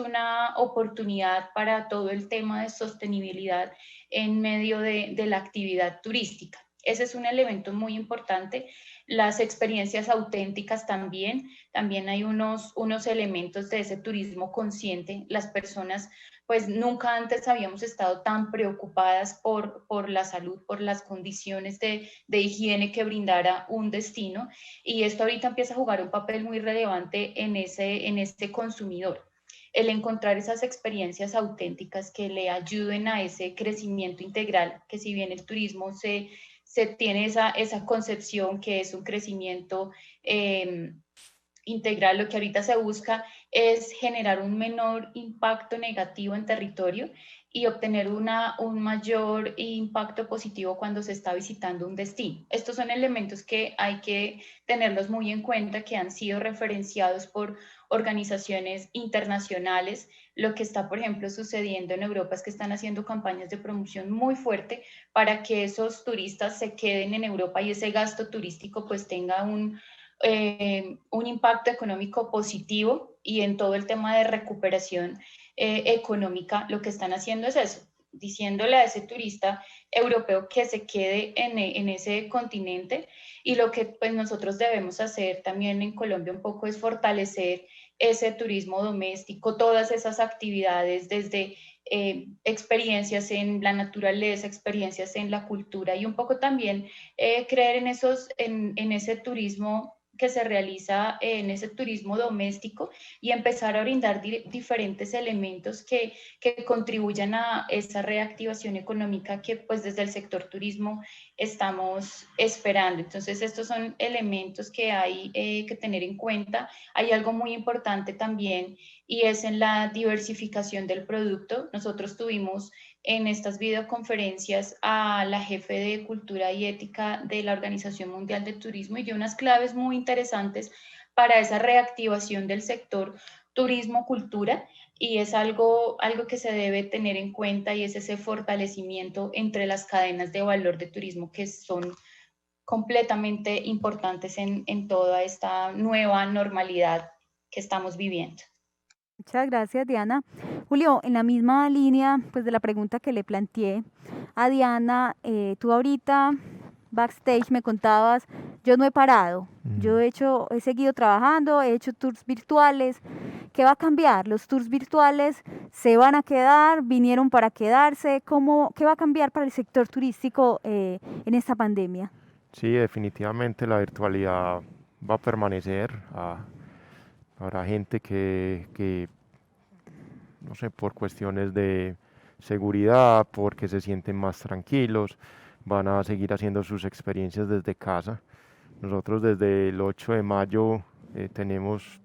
una oportunidad para todo el tema de sostenibilidad en medio de la actividad turística. Ese es un elemento muy importante. Las experiencias auténticas también hay unos elementos de ese turismo consciente. Las personas pues nunca antes habíamos estado tan preocupadas por la salud, por las condiciones de higiene que brindara un destino, y esto ahorita empieza a jugar un papel muy relevante en este consumidor. El encontrar esas experiencias auténticas que le ayuden a ese crecimiento integral, que si bien el turismo se tiene esa concepción que es un crecimiento integral, lo que ahorita se busca es generar un menor impacto negativo en territorio y obtener un mayor impacto positivo cuando se está visitando un destino. Estos son elementos que hay que tenerlos muy en cuenta, que han sido referenciados por organizaciones internacionales. Lo que está, por ejemplo, sucediendo en Europa es que están haciendo campañas de promoción muy fuerte para que esos turistas se queden en Europa y ese gasto turístico pues tenga un impacto económico positivo, y en todo el tema de recuperación económica lo que están haciendo es eso, diciéndole a ese turista europeo que se quede en ese continente. Y lo que pues nosotros debemos hacer también en Colombia un poco es fortalecer ese turismo doméstico, todas esas actividades desde experiencias en la naturaleza, experiencias en la cultura, y un poco también creer en ese turismo que se realiza, en ese turismo doméstico, y empezar a brindar diferentes elementos que contribuyan a esa reactivación económica que pues desde el sector turismo estamos esperando. Entonces estos son elementos que hay que tener en cuenta. Hay algo muy importante también, y es en la diversificación del producto. Nosotros tuvimos en estas videoconferencias a la jefe de Cultura y Ética de la Organización Mundial de Turismo, y dio unas claves muy interesantes para esa reactivación del sector turismo-cultura, y es algo que se debe tener en cuenta, y es ese fortalecimiento entre las cadenas de valor de turismo que son completamente importantes en toda esta nueva normalidad que estamos viviendo. Muchas gracias, Diana. Julio, en la misma línea pues, de la pregunta que le planteé a Diana, tú ahorita backstage me contabas, yo no he parado, yo he seguido trabajando, he hecho tours virtuales. ¿Qué va a cambiar? ¿Los tours virtuales se van a quedar? ¿Vinieron para quedarse? ¿Qué va a cambiar para el sector turístico en esta pandemia? Sí, definitivamente la virtualidad va a permanecer. Habrá gente que, no sé, por cuestiones de seguridad, porque se sienten más tranquilos, van a seguir haciendo sus experiencias desde casa. Nosotros desde el 8 de mayo tenemos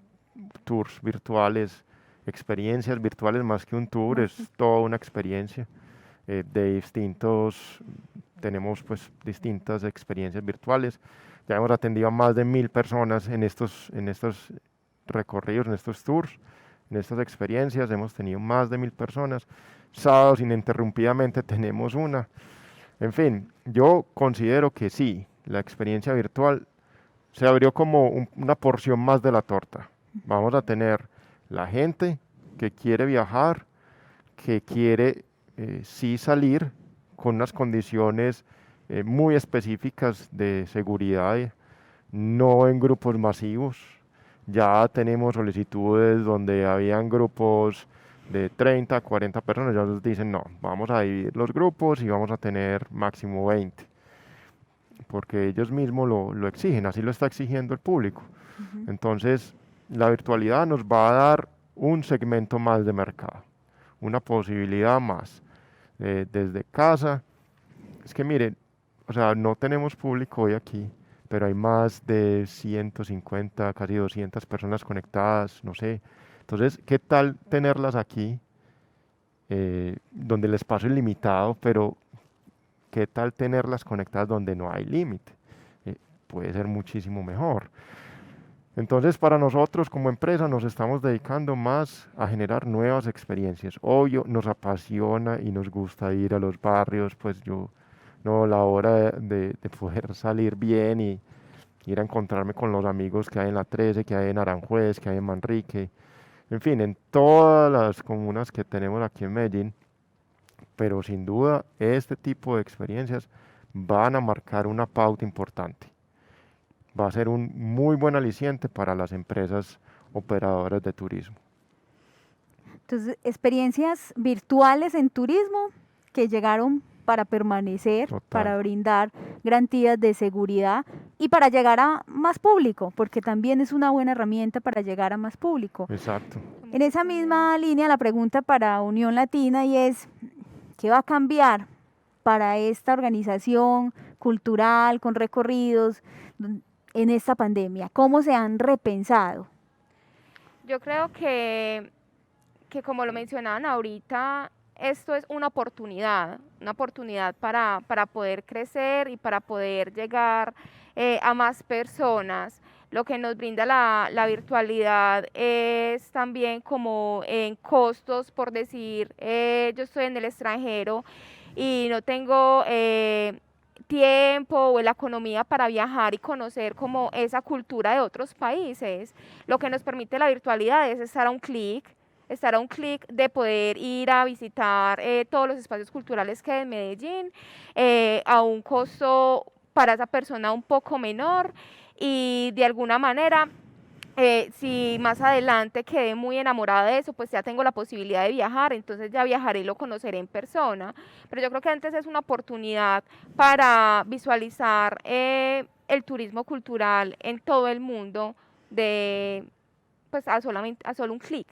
tours virtuales, experiencias virtuales más que un tour, es toda una experiencia tenemos pues distintas experiencias virtuales. Ya hemos atendido a más de 1000 personas en estos recorridos, en estos tours, en estas experiencias. Hemos tenido más de 1000 personas. Sábados ininterrumpidamente tenemos una. En fin, yo considero que sí, la experiencia virtual se abrió como una porción más de la torta. Vamos a tener la gente que quiere viajar, que quiere sí salir con unas condiciones muy específicas de seguridad, no en grupos masivos. Ya tenemos solicitudes donde habían grupos de 30, 40 personas, ya nos dicen no, vamos a dividir los grupos y vamos a tener máximo 20, porque ellos mismos lo exigen, así lo está exigiendo el público. Entonces, la virtualidad nos va a dar un segmento más de mercado, una posibilidad más desde casa. Es que miren, o sea, no tenemos público hoy aquí, pero hay más de 150, casi 200 personas conectadas, no sé. Entonces, ¿qué tal tenerlas aquí, donde el espacio es limitado, pero qué tal tenerlas conectadas donde no hay límite? Puede ser muchísimo mejor. Entonces, para nosotros como empresa nos estamos dedicando más a generar nuevas experiencias. Obvio, nos apasiona y nos gusta ir a los barrios, pues yo, no, la hora de poder salir bien y ir a encontrarme con los amigos que hay en la 13, que hay en Aranjuez, que hay en Manrique, en fin, en todas las comunas que tenemos aquí en Medellín. Pero sin duda, este tipo de experiencias van a marcar una pauta importante. Va a ser un muy buen aliciente para las empresas operadoras de turismo. Entonces, experiencias virtuales en turismo que llegaron para permanecer, Total. para brindar garantías de seguridad y para llegar a más público, porque también es una buena herramienta para llegar a más público. Exacto. En esa misma línea, la pregunta para Unión Latina y es, ¿qué va a cambiar para esta organización cultural con recorridos en esta pandemia? ¿Cómo se han repensado? Yo creo que como lo mencionaban ahorita, esto es una oportunidad para poder crecer y para poder llegar a más personas. Lo que nos brinda la virtualidad es también como en costos, por decir, yo estoy en el extranjero y no tengo tiempo o la economía para viajar y conocer como esa cultura de otros países. Lo que nos permite la virtualidad es estar a un clic de poder ir a visitar todos los espacios culturales que hay en Medellín a un costo para esa persona un poco menor y de alguna manera si más adelante quedé muy enamorada de eso, pues ya tengo la posibilidad de viajar, entonces ya viajaré y lo conoceré en persona. Pero yo creo que antes es una oportunidad para visualizar el turismo cultural en todo el mundo pues a solo un clic.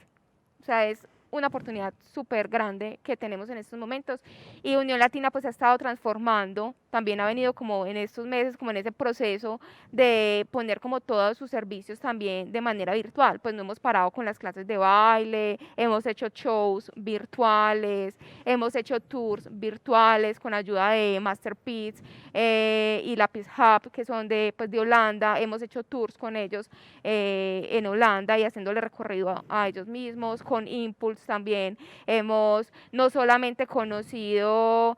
O sea, es una oportunidad súper grande que tenemos en estos momentos y Unión Latina pues ha estado transformando, también ha venido como en estos meses, como en ese proceso de poner como todos sus servicios también de manera virtual, pues no hemos parado con las clases de baile, hemos hecho shows virtuales, hemos hecho tours virtuales con ayuda de Masterpiece y Lapis Hub, que son de Holanda, hemos hecho tours con ellos en Holanda y haciéndole recorrido a ellos mismos, con Impulse también hemos no solamente conocido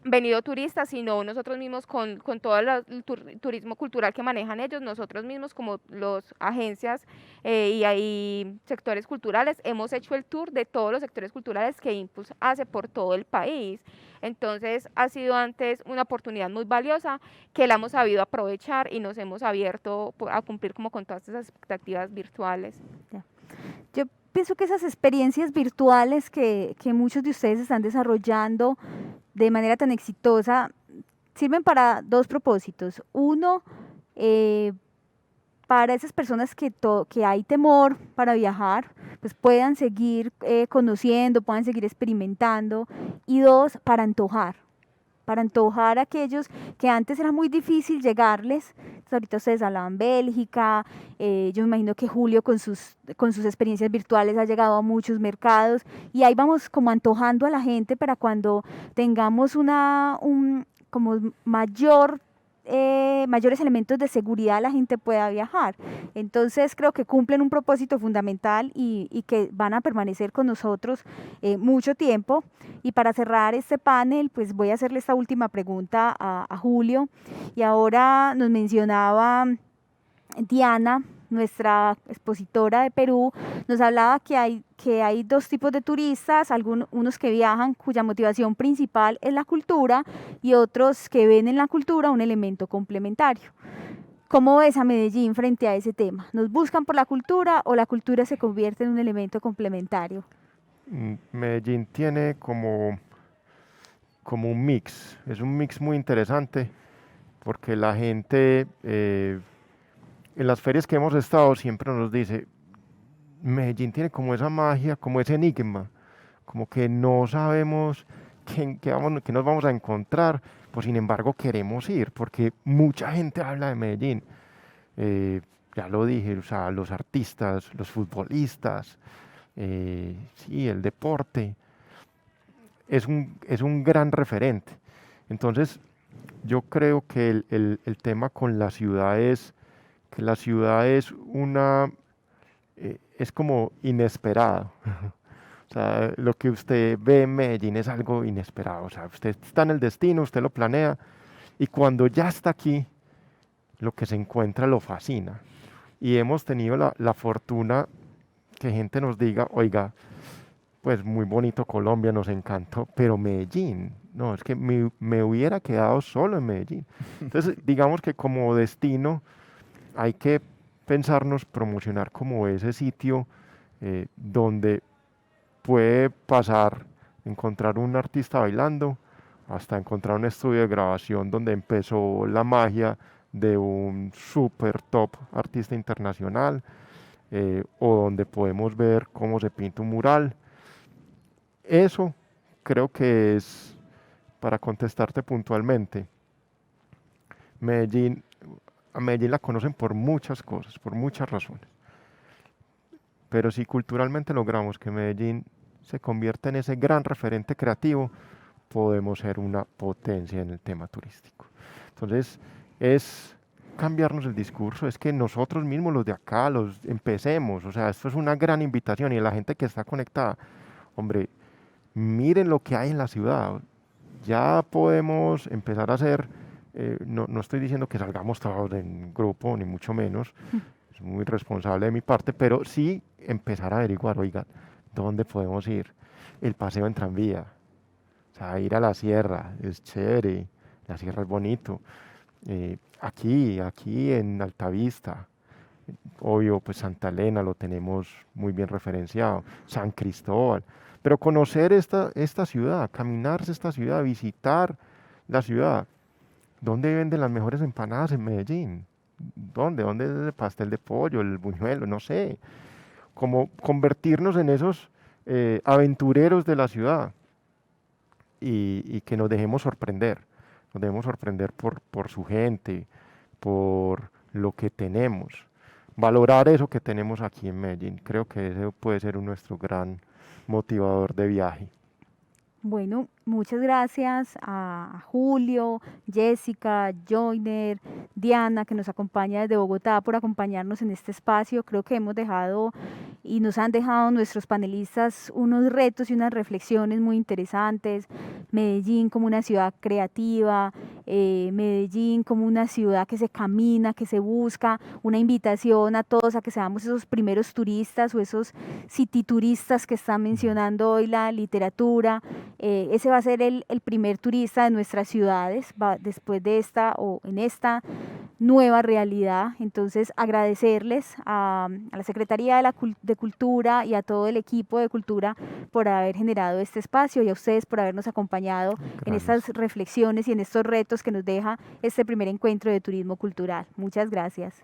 venido turistas, sino nosotros mismos con todo el turismo cultural que manejan ellos, nosotros mismos como las agencias y hay sectores culturales, hemos hecho el tour de todos los sectores culturales que Impulse hace por todo el país. Entonces ha sido antes una oportunidad muy valiosa que la hemos sabido aprovechar y nos hemos abierto a cumplir como con todas esas expectativas virtuales. Yo pienso que esas experiencias virtuales que muchos de ustedes están desarrollando de manera tan exitosa sirven para dos propósitos. Uno, para esas personas que hay temor para viajar, pues puedan seguir conociendo, puedan seguir experimentando. Y dos, para antojar a aquellos que antes era muy difícil llegarles. Entonces, ahorita ustedes hablaban Bélgica, yo me imagino que Julio con sus experiencias virtuales ha llegado a muchos mercados y ahí vamos como antojando a la gente para cuando tengamos como mayores elementos de seguridad la gente pueda viajar. Entonces creo que cumplen un propósito fundamental y que van a permanecer con nosotros mucho tiempo. Y para cerrar este panel, pues voy a hacerle esta última pregunta a Julio. Y ahora nos mencionaba Diana nuestra expositora de Perú, nos hablaba que hay dos tipos de turistas, unos que viajan cuya motivación principal es la cultura y otros que ven en la cultura un elemento complementario. ¿Cómo ves a Medellín frente a ese tema? ¿Nos buscan por la cultura o la cultura se convierte en un elemento complementario? Medellín tiene como un mix, es un mix muy interesante porque la gente en las ferias que hemos estado siempre nos dice, Medellín tiene como esa magia, como ese enigma, como que no sabemos qué nos vamos a encontrar, pues sin embargo queremos ir, porque mucha gente habla de Medellín. Ya lo dije, o sea, los artistas, los futbolistas, sí, el deporte, es un gran referente. Entonces, yo creo que el tema con la ciudad es que la ciudad es como inesperado. O sea, lo que usted ve en Medellín es algo inesperado. O sea, usted está en el destino, usted lo planea, y cuando ya está aquí, lo que se encuentra lo fascina. Y hemos tenido la fortuna que gente nos diga, oiga, pues muy bonito Colombia, nos encantó, pero Medellín, no, es que me hubiera quedado solo en Medellín. Entonces, digamos que como destino hay que pensarnos promocionar como ese sitio donde puede pasar, encontrar un artista bailando, hasta encontrar un estudio de grabación donde empezó la magia de un super top artista internacional, o donde podemos ver cómo se pinta un mural. Eso creo que es, para contestarte puntualmente, Medellín, a Medellín la conocen por muchas cosas, por muchas razones. Pero si culturalmente logramos que Medellín se convierta en ese gran referente creativo, podemos ser una potencia en el tema turístico. Entonces, es cambiarnos el discurso, es que nosotros mismos los de acá, los empecemos, o sea, esto es una gran invitación y a la gente que está conectada, hombre, miren lo que hay en la ciudad, ya podemos empezar a hacer, no estoy diciendo que salgamos todos en grupo, ni mucho menos, es muy responsable de mi parte, pero sí empezar a averiguar, oiga, ¿dónde podemos ir? El paseo en tranvía, o sea, ir a la sierra, es chévere, la sierra es bonito. Aquí en Altavista, obvio, pues Santa Elena lo tenemos muy bien referenciado, San Cristóbal, pero conocer esta ciudad, caminarse esta ciudad, visitar la ciudad. ¿Dónde venden las mejores empanadas en Medellín? ¿Dónde es el pastel de pollo, el buñuelo? No sé. Como convertirnos en esos aventureros de la ciudad y que nos dejemos sorprender por su gente, por lo que tenemos. Valorar eso que tenemos aquí en Medellín. Creo que ese puede ser nuestro gran motivador de viaje. Bueno, muchas gracias a Julio, Jessica, Joyner, Diana, que nos acompaña desde Bogotá, por acompañarnos en este espacio. Creo que hemos dejado y nos han dejado nuestros panelistas unos retos y unas reflexiones muy interesantes. Medellín como una ciudad creativa, Medellín como una ciudad que se camina, que se busca, una invitación a todos a que seamos esos primeros turistas o esos citituristas que están mencionando hoy la literatura. Ese va a ser el primer turista de nuestras ciudades después de esta o en esta nueva realidad. Entonces, agradecerles a la Secretaría de Cultura y a todo el equipo de Cultura por haber generado este espacio y a ustedes por habernos acompañado en estas reflexiones y en estos retos que nos deja este primer encuentro de turismo cultural. Muchas gracias.